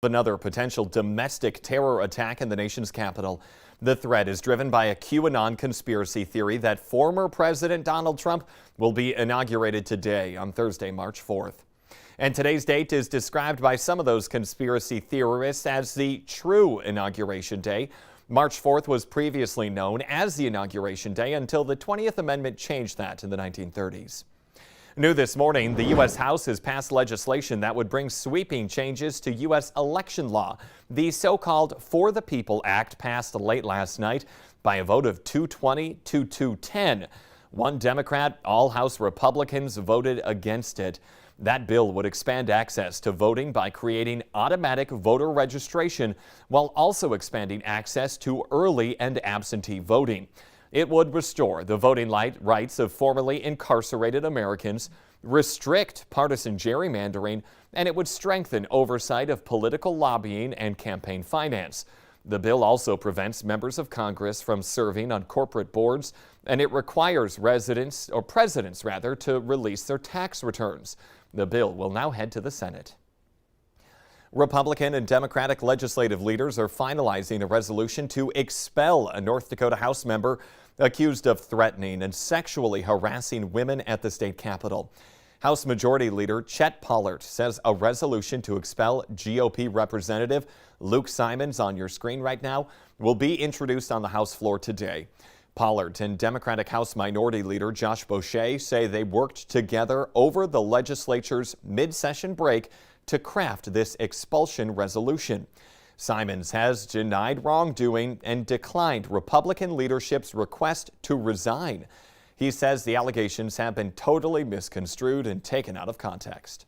Another potential domestic terror attack in the nation's capital. The threat is driven by a QAnon conspiracy theory that former President Donald Trump will be inaugurated today on Thursday, March 4th. And today's date is described by some of those conspiracy theorists as the true inauguration day. March 4th was previously known as the Inauguration Day until the 20th Amendment changed that in the 1930s. New this morning, the U.S. House has passed legislation that would bring sweeping changes to U.S. election law. The so-called For the People Act passed late last night by a vote of 220 to 210. One Democrat, all House Republicans voted against it. That bill would expand access to voting by creating automatic voter registration while also expanding access to early and absentee voting. It would restore the voting rights of formerly incarcerated Americans, restrict partisan gerrymandering, and it would strengthen oversight of political lobbying and campaign finance. The bill also prevents members of Congress from serving on corporate boards, and it requires presidents to release their tax returns. The bill will now head to the Senate. Republican and Democratic legislative leaders are finalizing a resolution to expel a North Dakota House member accused of threatening and sexually harassing women at the state capitol. House Majority Leader Chet Pollard says a resolution to expel GOP Representative Luke Simons, on your screen right now, will be introduced on the House floor today. Pollard and Democratic House Minority Leader Josh Boucher say they worked together over the legislature's mid-session break to craft this expulsion resolution. Simons has denied wrongdoing and declined Republican leadership's request to resign. He says the allegations have been totally misconstrued and taken out of context.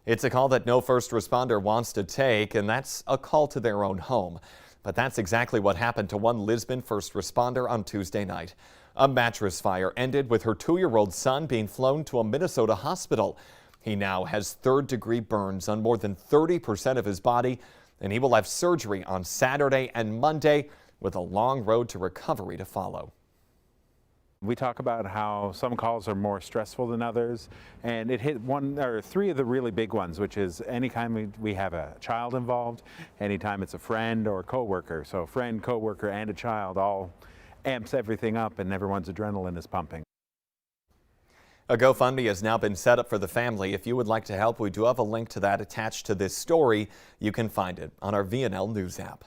It's a call that no first responder wants to take, and that's a call to their own home. But that's exactly what happened to one Lisbon first responder on Tuesday night. A mattress fire ended with her 2-year-old son being flown to a Minnesota hospital. He now has third-degree burns on more than 30% of his body, and he will have surgery on Saturday and Monday with a long road to recovery to follow. We talk about how some calls are more stressful than others, and it hit one or three of the really big ones, which is anytime we have a child involved, anytime it's a friend or a coworker. So friend, coworker, and a child all amps everything up, and everyone's adrenaline is pumping. A GoFundMe has now been set up for the family. If you would like to help, we do have a link to that attached to this story. You can find it on our VNL News app.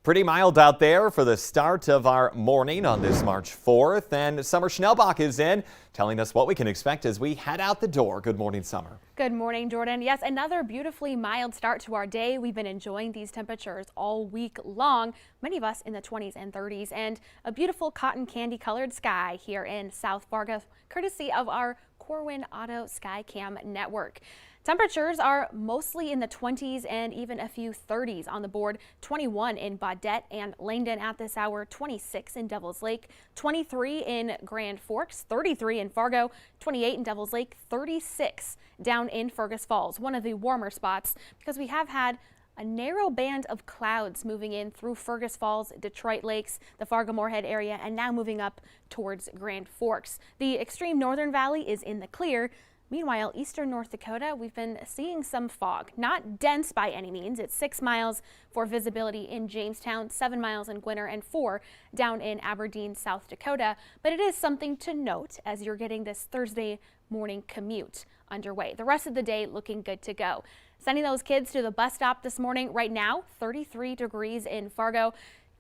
Pretty mild out there for the start of our morning on this March 4th, and Summer Schnellbach is in telling us what we can expect as we head out the door. Good morning, Summer. Good morning, Jordan. Yes, another beautifully mild start to our day. We've been enjoying these temperatures all week long, many of us in the 20s and 30s, and a beautiful cotton candy colored sky here in South Fargo, courtesy of our Corwin Auto Sky Cam network. Temperatures are mostly in the 20s and even a few 30s on the board. 21 in Baudette and Langdon at this hour, 26 in Devil's Lake, 23 in Grand Forks, 33 in Fargo, 28 in Devil's Lake, 36 down in Fergus Falls, one of the warmer spots because we have had a narrow band of clouds moving in through Fergus Falls, Detroit Lakes, the Fargo-Moorhead area, and now moving up towards Grand Forks. The extreme northern valley is in the clear. Meanwhile, eastern North Dakota, we've been seeing some fog. Not dense by any means. It's 6 miles for visibility in Jamestown, 7 miles in Gwinner, and 4 down in Aberdeen, South Dakota. But it is something to note as you're getting this Thursday morning commute underway. The rest of the day looking good to go. Sending those kids to the bus stop this morning. Right now, 33 degrees in Fargo.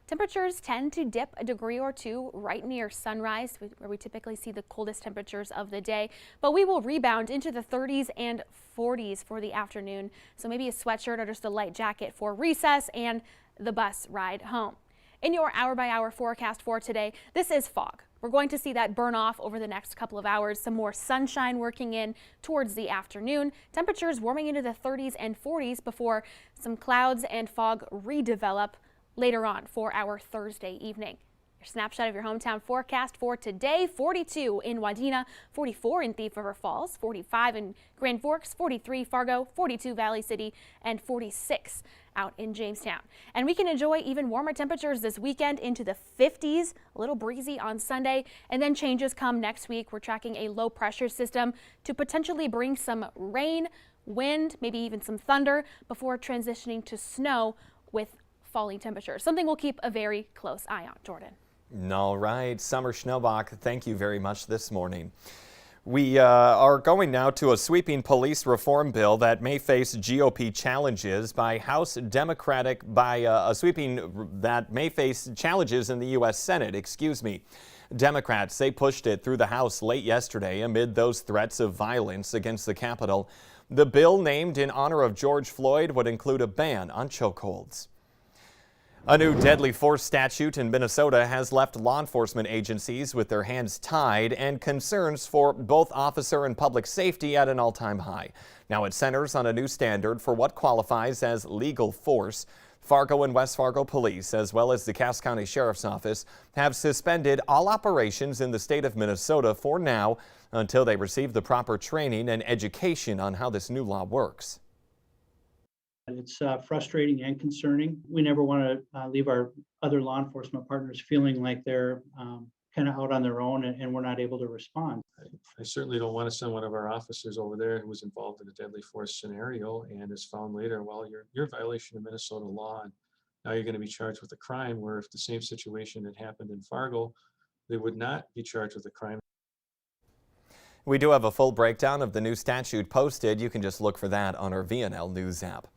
Temperatures tend to dip a degree or two right near sunrise, where we typically see the coldest temperatures of the day. But we will rebound into the 30s and 40s for the afternoon. So maybe a sweatshirt or just a light jacket for recess and the bus ride home. In your hour-by-hour forecast for today, this is fog. We're going to see that burn off over the next couple of hours. Some more sunshine working in towards the afternoon. Temperatures warming into the 30s and 40s before some clouds and fog redevelop later on for our Thursday evening. Your snapshot of your hometown forecast for today: 42 in Wadena, 44 in Thief River Falls, 45 in Grand Forks, 43 Fargo, 42 Valley City, and 46 out in Jamestown. And we can enjoy even warmer temperatures this weekend into the 50s, a little breezy on Sunday, and then changes come next week. We're tracking a low pressure system to potentially bring some rain wind, maybe even some thunder before transitioning to snow with falling temperatures. Something we'll keep a very close eye on. Jordan. All right, Summer Schnellbach, thank you very much this morning. We are going now to a sweeping police reform bill that may face GOP challenges by House Democratic, that may face challenges in the U.S. Senate, Democrats, they pushed it through the House late yesterday amid those threats of violence against the Capitol. The bill, named in honor of George Floyd, would include a ban on chokeholds. A new deadly force statute in Minnesota has left law enforcement agencies with their hands tied and concerns for both officer and public safety at an all-time high. Now it centers on a new standard for what qualifies as legal force. Fargo and West Fargo Police, as well as the Cass County Sheriff's Office, have suspended all operations in the state of Minnesota for now until they receive the proper training and education on how this new law works. It's frustrating and concerning. We never want to leave our other law enforcement partners feeling like they're kind of out on their own and we're not able to respond. I certainly don't want to send one of our officers over there who was involved in a deadly force scenario and is found later, well, you're in violation of Minnesota law, and now you're going to be charged with a crime, where if the same situation had happened in Fargo, they would not be charged with a crime. We do have a full breakdown of the new statute posted. You can just look for that on our VNL News app.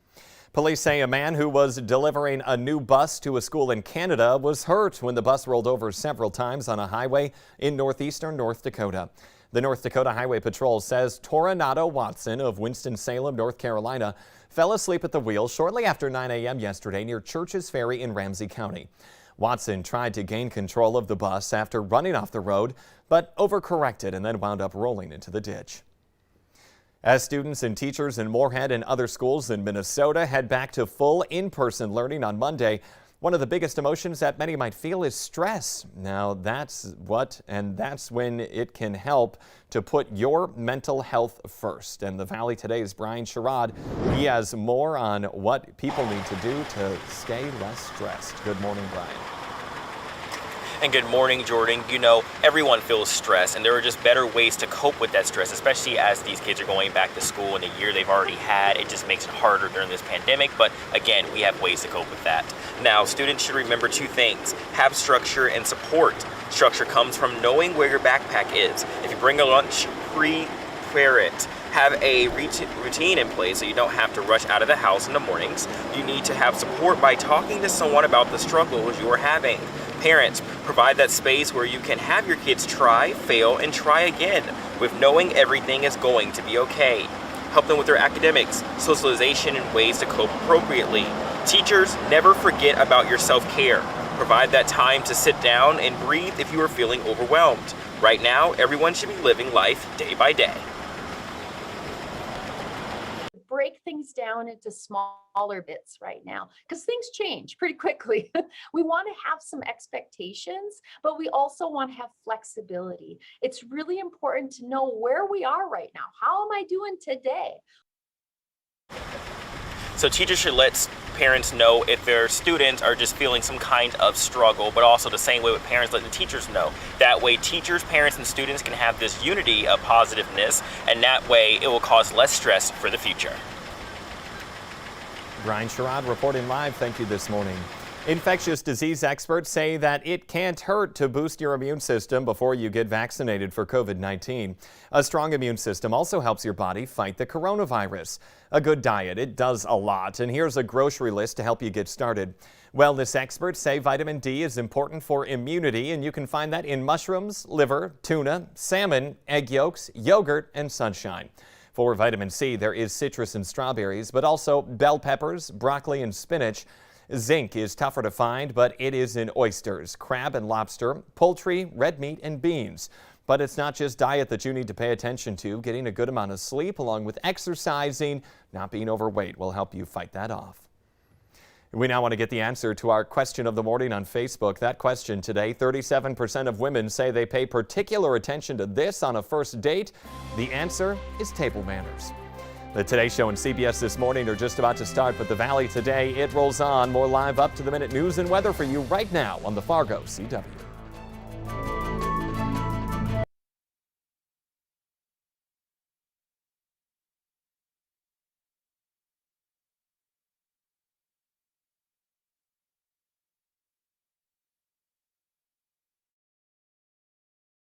Police say a man who was delivering a new bus to a school in Canada was hurt when the bus rolled over several times on a highway in northeastern North Dakota. The North Dakota Highway Patrol says Toronado Watson of Winston-Salem, North Carolina, fell asleep at the wheel shortly after 9 a.m. yesterday near Churches Ferry in Ramsey County. Watson tried to gain control of the bus after running off the road, but overcorrected and then wound up rolling into the ditch. As students and teachers in Moorhead and other schools in Minnesota head back to full in-person learning on Monday, one of the biggest emotions that many might feel is stress. Now that's when it can help to put your mental health first. And the Valley Today's Brian Sherrod, he has more on what people need to do to stay less stressed. Good morning, Brian. And good morning, Jordan. You know, everyone feels stress, and there are just better ways to cope with that stress, especially as these kids are going back to school in a year they've already had. It just makes it harder during this pandemic, but again, we have ways to cope with that. Now, students should remember two things: have structure and support. Structure comes from knowing where your backpack is. If you bring a lunch, prepare it. Have a routine in place so you don't have to rush out of the house in the mornings. You need to have support by talking to someone about the struggles you are having. Parents, provide that space where you can have your kids try, fail, and try again, with knowing everything is going to be okay. Help them with their academics, socialization, and ways to cope appropriately. Teachers, never forget about your self-care. Provide that time to sit down and breathe if you are feeling overwhelmed. Right now, everyone should be living life day by day. Break things down into smaller bits right now, because things change pretty quickly. We want to have some expectations, but we also want to have flexibility. It's really important to know where we are right now. How am I doing today? So teachers should let parents know if their students are just feeling some kind of struggle, but also the same way with parents let the teachers know. That way teachers, parents, and students can have this unity of positiveness, and that way it will cause less stress for the future. Brian Sherrod reporting live. Thank you this morning. Infectious disease experts say that it can't hurt to boost your immune system before you get vaccinated for COVID-19. A strong immune system also helps your body fight the coronavirus. A good diet, it does a lot, and here's a grocery list to help you get started. Wellness experts say vitamin D is important for immunity, and you can find that in mushrooms, liver, tuna, salmon, egg yolks, yogurt, and sunshine. For vitamin C, there is citrus and strawberries, but also bell peppers, broccoli, and spinach. Zinc is tougher to find, but it is in oysters, crab and lobster, poultry, red meat, and beans. But it's not just diet that you need to pay attention to. Getting a good amount of sleep along with exercising, not being overweight, will help you fight that off. We now want to get the answer to our question of the morning on Facebook. That question today, 37% of women say they pay particular attention to this on a first date. The answer is table manners. The Today Show and CBS This Morning are just about to start, but the Valley Today, it rolls on. More live up-to-the-minute news and weather for you right now on the Fargo CW.